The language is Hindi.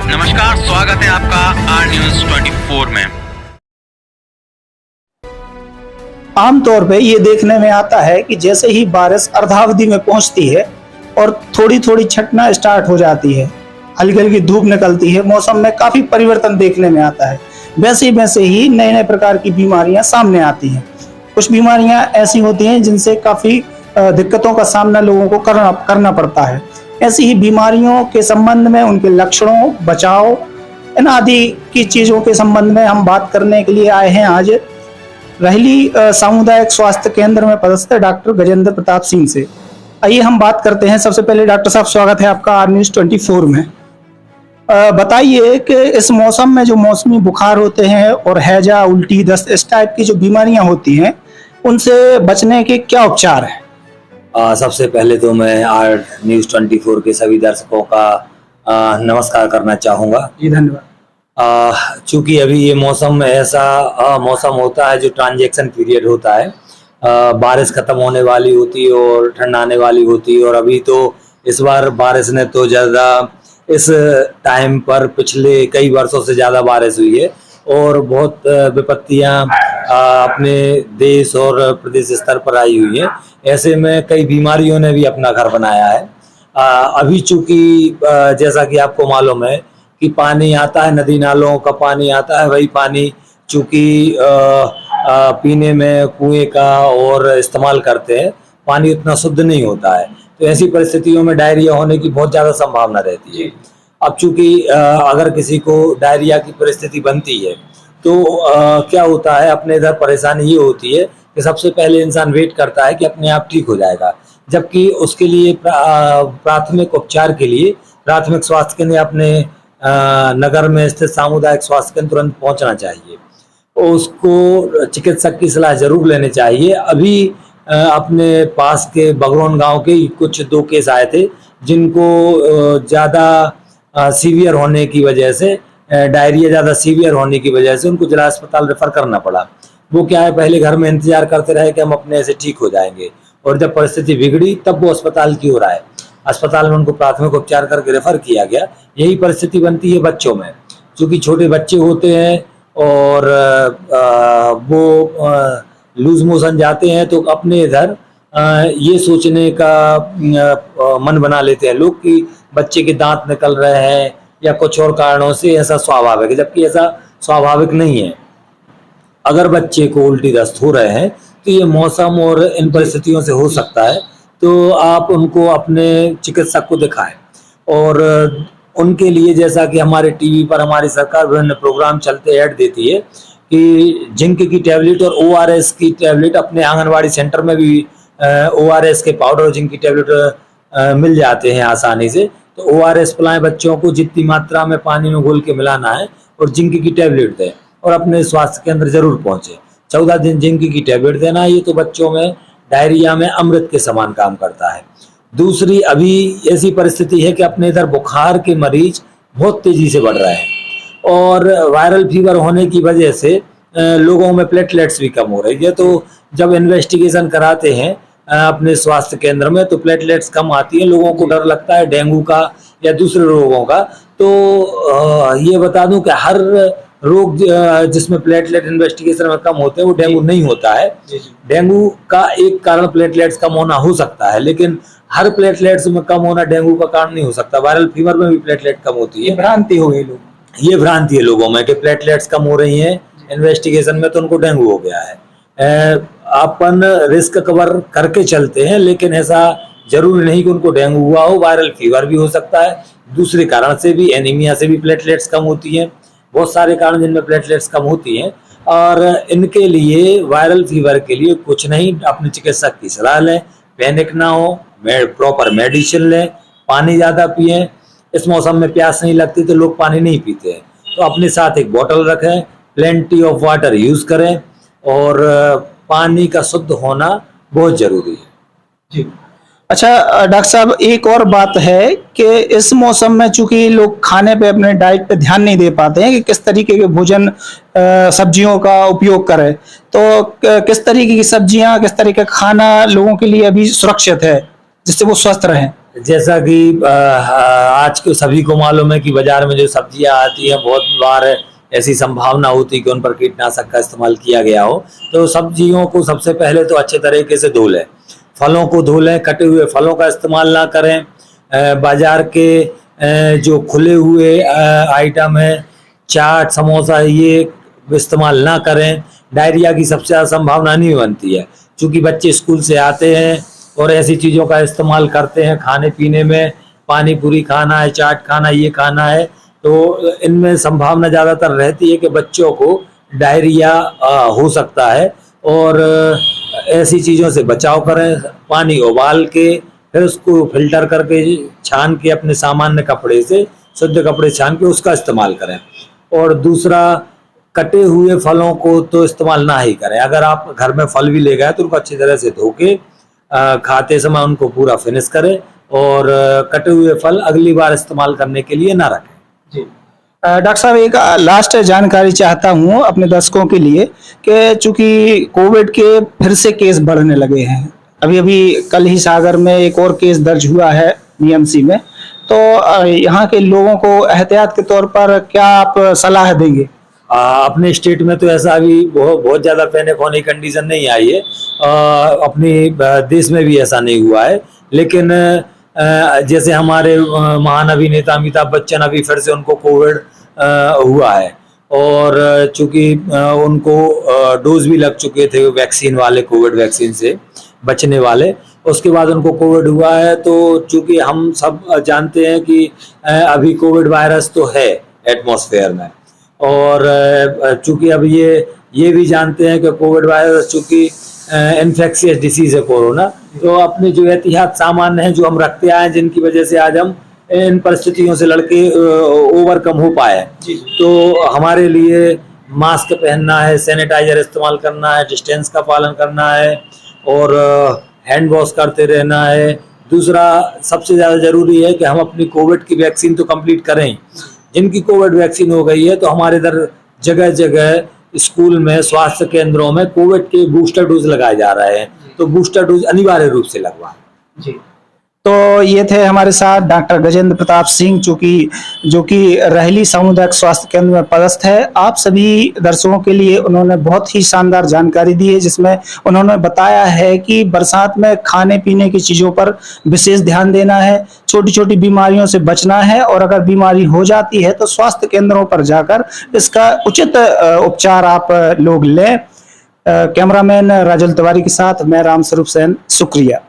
नमस्कार, स्वागत है आपका आर न्यूज 24 में। आमतौर पे ये देखने में आता है कि जैसे ही बारिश अर्धावधि में पहुंचती है और थोड़ी थोड़ी छटना स्टार्ट हो जाती है, हल्की हल्की धूप निकलती है, मौसम में काफी परिवर्तन देखने में आता है। वैसे ही नए नए प्रकार की बीमारियां सामने आती हैं। कुछ बीमारियां ऐसी होती हैं जिनसे काफी दिक्कतों का सामना लोगों को करना पड़ता है। ऐसी ही बीमारियों के संबंध में, उनके लक्षणों, बचाव, इन आदि की चीजों के संबंध में हम बात करने के लिए आए हैं आज रहली सामुदायिक स्वास्थ्य केंद्र में पदस्थ डॉक्टर गजेंद्र प्रताप सिंह से। आइए हम बात करते हैं। सबसे पहले डॉक्टर साहब, स्वागत है आपका आर न्यूज 24 में। बताइए कि इस मौसम में जो मौसमी बुखार होते हैं और हैजा, उल्टी, दस्त, इस टाइप की जो बीमारियां होती हैं, उनसे बचने के क्या उपचार हैं? सबसे पहले तो मैं आर न्यूज 24 के सभी दर्शकों का नमस्कार करना चाहूँगा। जी धन्यवाद। चूँकि अभी ये मौसम ऐसा मौसम होता है जो ट्रांजैक्शन पीरियड होता है। बारिश खत्म होने वाली होती है और ठंड आने वाली होती है, और अभी तो इस बार बारिश ने तो ज़्यादा इस टाइम पर पिछले कई वर्षों से ज़्यादा बारिश हुई है और बहुत विपत्तियाँ अपने देश और प्रदेश स्तर पर आई हुई है। ऐसे में कई बीमारियों ने भी अपना घर बनाया है। अभी चूंकि जैसा कि आपको मालूम है कि पानी आता है, नदी नालों का पानी आता है, वही पानी चूंकि पीने में कुएं का और इस्तेमाल करते हैं, पानी उतना शुद्ध नहीं होता है। तो ऐसी परिस्थितियों में डायरिया होने की बहुत ज़्यादा संभावना रहती है। अब चूंकि अगर किसी को डायरिया की परिस्थिति बनती है तो क्या होता है, अपने इधर परेशानी ये होती है कि सबसे पहले इंसान वेट करता है कि अपने आप ठीक हो जाएगा, जबकि उसके लिए प्राथमिक उपचार के लिए प्राथमिक स्वास्थ्य केंद्र अपने नगर में स्थित सामुदायिक स्वास्थ्य केंद्र तुरंत पहुंचना चाहिए। उसको चिकित्सक की सलाह जरूर लेनी चाहिए। अभी अपने पास के बगरौन गांव के कुछ 2 केस आए थे जिनको ज़्यादा सीवियर होने की वजह से, डायरिया ज़्यादा सीवियर होने की वजह से उनको जिला अस्पताल रेफर करना पड़ा। वो क्या है, पहले घर में इंतजार करते रहे कि हम अपने से ठीक हो जाएंगे, और जब परिस्थिति बिगड़ी तब वो अस्पताल की ओर आए। अस्पताल में उनको प्राथमिक उपचार करके रेफर किया गया। यही परिस्थिति बनती है बच्चों में, क्योंकि छोटे बच्चे होते हैं और वो लूज मोशन जाते हैं तो अपने इधर ये सोचने का मन बना लेते हैं लोग कि बच्चे के दांत निकल रहे हैं या कुछ और कारणों से ऐसा स्वाभाविक है, जबकि ऐसा स्वाभाविक नहीं है। अगर बच्चे को उल्टी दस्त हो रहे हैं तो ये मौसम और इन परिस्थितियों से हो सकता है, तो आप उनको अपने चिकित्सक को दिखाएं। और उनके लिए जैसा कि हमारे टीवी पर हमारी सरकार विभिन्न प्रोग्राम चलते ऐड देती है कि जिंक की टैबलेट और ORS की टैबलेट अपने आंगनवाड़ी सेंटर में भी ORS के पाउडर और जिंक की टैबलेट मिल जाते हैं आसानी से। तो ORS पिलाएं बच्चों को, जितनी मात्रा में पानी में घोल के मिलाना है, और जिंक की टैबलेट दें और अपने स्वास्थ्य केंद्र जरूर पहुंचे। 14 दिन जिंक की टैबलेट देना, ये तो बच्चों में डायरिया में अमृत के समान काम करता है। दूसरी, अभी ऐसी परिस्थिति है कि अपने इधर बुखार के मरीज बहुत तेजी से बढ़ रहे हैं, और वायरल फीवर होने की वजह से लोगों में प्लेटलेट्स भी कम हो रही है। तो जब इन्वेस्टिगेशन कराते हैं अपने स्वास्थ्य केंद्र में तो प्लेटलेट्स कम आती है। लोगों को डर लगता है डेंगू का या दूसरे रोगों का। तो ये बता दूं कि हर रोग जिसमें प्लेटलेट इन्वेस्टिगेशन में कम होते हैं वो डेंगू नहीं होता है। डेंगू का एक कारण प्लेटलेट्स कम होना हो सकता है, लेकिन हर प्लेटलेट्स में कम होना डेंगू का कारण नहीं हो सकता। वायरल फीवर में भी प्लेटलेट कम होती है। भ्रांति हो गई लोग, ये भ्रांति है लोगों में कि प्लेटलेट्स कम हो रही हैं इन्वेस्टिगेशन में तो उनको डेंगू हो गया है। अपन रिस्क कवर करके चलते हैं, लेकिन ऐसा जरूरी नहीं कि उनको डेंगू हुआ हो। वायरल फीवर भी हो सकता है, दूसरे कारण से भी, एनीमिया से भी प्लेटलेट्स कम होती हैं। बहुत सारे कारण जिनमें प्लेटलेट्स कम होती हैं, और इनके लिए, वायरल फीवर के लिए कुछ नहीं, अपने चिकित्सक की सलाह लें, पैनिक ना हो, प्रॉपर मेडिसिन लें, पानी ज़्यादा पिएं। इस मौसम में प्यास नहीं लगती तो लोग पानी नहीं पीते हैं, तो अपने साथ एक बोतल रखें, प्लेंटी ऑफ वाटर यूज़ करें, और पानी का शुद्ध होना बहुत जरूरी है। जी। अच्छा डॉक्टर साहब, एक और बात है कि इस मौसम में चूंकि लोग खाने पे, अपने डाइट पे ध्यान नहीं दे पाते हैं कि किस तरीके के भोजन, सब्जियों का उपयोग करें, तो किस तरीके की सब्जियां, किस तरीके का खाना लोगों के लिए अभी सुरक्षित है जिससे वो स्वस्थ रहें? जैसा कि आज के सभी को मालूम है कि बाजार में जो सब्जियां आती हैं बहुत बार ऐसी संभावना होती है कि उन पर कीटनाशक का इस्तेमाल किया गया हो। तो सब्जियों को सबसे पहले तो अच्छे तरीके से धो लें, फलों को धो लें, कटे हुए फलों का इस्तेमाल ना करें। बाजार के जो खुले हुए आइटम है, चाट समोसा, ये इस्तेमाल ना करें। डायरिया की सबसे ज़्यादा संभावना नहीं बनती है, क्योंकि बच्चे स्कूल से आते हैं और ऐसी चीज़ों का इस्तेमाल करते हैं खाने पीने में। पानी पूरी खाना है, चाट खाना, ये खाना है, तो इनमें संभावना ज़्यादातर रहती है कि बच्चों को डायरिया हो सकता है। और ऐसी चीज़ों से बचाव करें। पानी उबाल के फिर उसको फिल्टर करके छान के अपने सामान्य कपड़े से, शुद्ध कपड़े छान के उसका इस्तेमाल करें। और दूसरा, कटे हुए फलों को तो इस्तेमाल ना ही करें। अगर आप घर में फल भी ले गए तो उनको अच्छी तरह से धो के खाते समय उनको पूरा फिनिश करें, और कटे हुए फल अगली बार इस्तेमाल करने के लिए ना रखें। जी डॉक्टर साहब, एक लास्ट जानकारी चाहता हूँ अपने दर्शकों के लिए कि चूंकि कोविड के फिर से केस बढ़ने लगे हैं, अभी अभी कल ही सागर में एक और केस दर्ज हुआ है बीएमसी में, तो यहाँ के लोगों को एहतियात के तौर पर क्या आप सलाह देंगे? अपने स्टेट में तो ऐसा अभी बहुत ज़्यादा पैनिक होने की कंडीशन नहीं आई है। अपने देश में भी ऐसा नहीं हुआ है। लेकिन जैसे हमारे महान अभिनेता अमिताभ बच्चन, अभी फिर से उनको कोविड हुआ है, और चूंकि उनको डोज भी लग चुके थे वैक्सीन वाले, कोविड वैक्सीन से बचने वाले, उसके बाद उनको कोविड हुआ है। तो चूंकि हम सब जानते हैं कि अभी कोविड वायरस तो है एटमॉस्फेयर में, और चूंकि अब ये भी जानते हैं कि कोविड वायरस चूंकि इन्फेक्शियस डिसीज है कोरोना, तो अपने जो एहतियात सामान हैं जो हम रखते आए हैं, जिनकी वजह से आज हम इन परिस्थितियों से लड़के ओवरकम हो पाए। तो हमारे लिए मास्क पहनना है, सैनिटाइजर इस्तेमाल करना है, डिस्टेंस का पालन करना है, और हैंड वॉश करते रहना है। दूसरा सबसे ज़्यादा ज़रूरी है कि हम अपनी कोविड की वैक्सीन तो कंप्लीट करें। जिनकी कोविड वैक्सीन हो गई है तो हमारे इधर जगह जगह स्कूल में, स्वास्थ्य केंद्रों में कोविड के बूस्टर डोज लगाए जा रहे हैं, तो बूस्टर डोज अनिवार्य रूप से लगवाएं। जी, तो ये थे हमारे साथ डॉक्टर गजेंद्र प्रताप सिंह, जो कि रहली सामुदायिक स्वास्थ्य केंद्र में पदस्थ है। आप सभी दर्शकों के लिए उन्होंने बहुत ही शानदार जानकारी दी है, जिसमें उन्होंने बताया है कि बरसात में खाने पीने की चीज़ों पर विशेष ध्यान देना है, छोटी छोटी बीमारियों से बचना है, और अगर बीमारी हो जाती है तो स्वास्थ्य केंद्रों पर जाकर इसका उचित उपचार आप लोग लें। कैमरामैन राजल तिवारी के साथ मैं राम स्वरूप सेन, शुक्रिया।